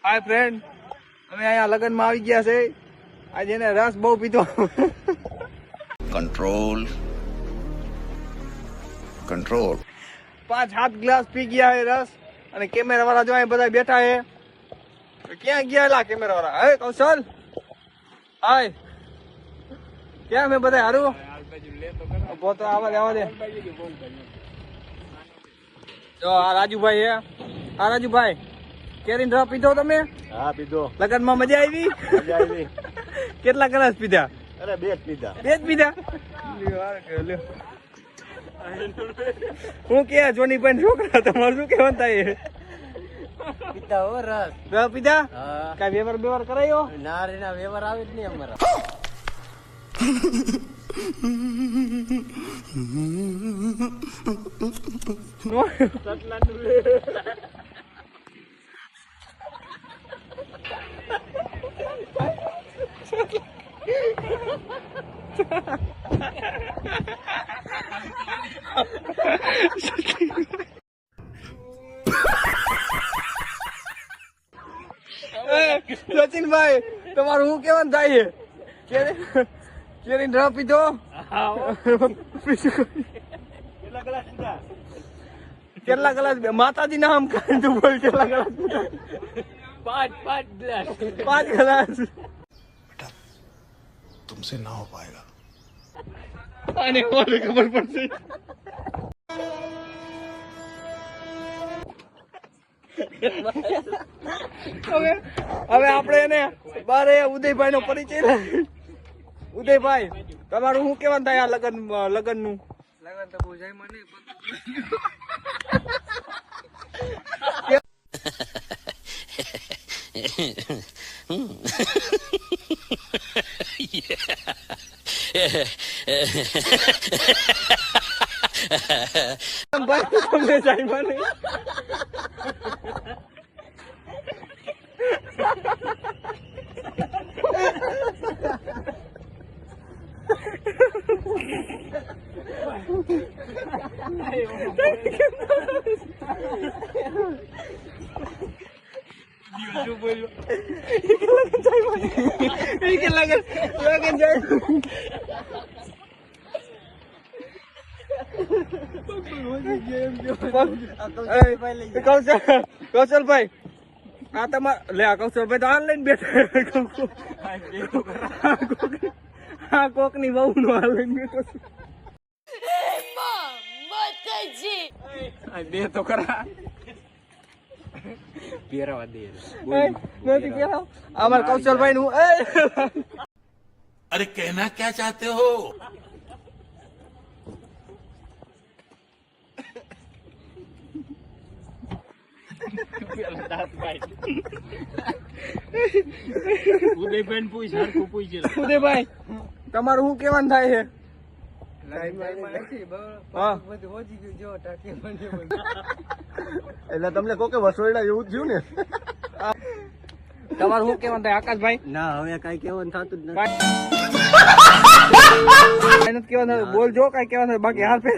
હાય friend, અમે અહીંયા લગ્નમાં આવી ગયા છે. આજે એને રસ બહુ પીધો. કંટ્રોલ કંટ્રોલ 5-7 ગ્લાસ પી ગયા છે રસ. અને કેમેરા વાળા જો અહીં બધા બેઠા છે. ક્યાં ગયા એલા કેમેરા વાળા? હે કૌશલ, હાય ક્યાં મેં બધા હારું તો આવા દે. જો આ રાજુભાઈ હે. આ રાજુભાઈ, કેરીન રસ પીધો તમે? હા પીધો. લગનમાં મજા આવી? મજા આવી. કેટલા ગ્લાસ પીધા? અરે બે જ પીધા. બે જ પીધા? હું કે જોની પણ છોકરા તમારું શું કહેવાનું થાય? પીધા હો રસ. રસ પીધા? હા. કઈ વ્યવહાર કરાયો? ના રે ના, વ્યવહાર આવે જ નહીં અમારા. સચિનભાઈ, તમારું શું કેવાનું થાય છે? કેરીન રસ પીધો? કેટલા ગ્લાસ? માતાજી નામ કાઢ બોલ. કેટલા ગ્લાસ? 5 ગ્લાસ. 5 ગ્લાસ. तुमसे ना हो पाएगा. આને કોને ખબર પડશે? હવે આપણે એને બારે ઉદયભાઈ નો પરિચય લે. ઉદયભાઈ, તમારું શું કેવાનું થાય આ લગન નું? લગન તો બહુ જાય મને. ભાઈ તમને જાય મને. કૌશલભાઈ, આ તમારે લે. કૌશલભાઈ તો હાલ લઈને બેઠા. હા, કોક ની બહુ નો હાલ લઈને બેઠો. બે તો ખરા પહેરવા દે. નથી પહેરાવ. અમારે કૌશલભાઈ નું. अरे कहना क्या चाहते हो? ઉદયભાઈ, તમારું શું કેવાનું થાય છે? એટલે તમને કોકે વસોયડા એવું થયું ને. તમારું શું કેવાનું થાય આકાશભાઈ? ના હવે કઈ કેવાનું થતું જ નથી. કઈ નથી કેવાનું. બોલજો કઈ કેવાનું. બાકી હાલ ફેર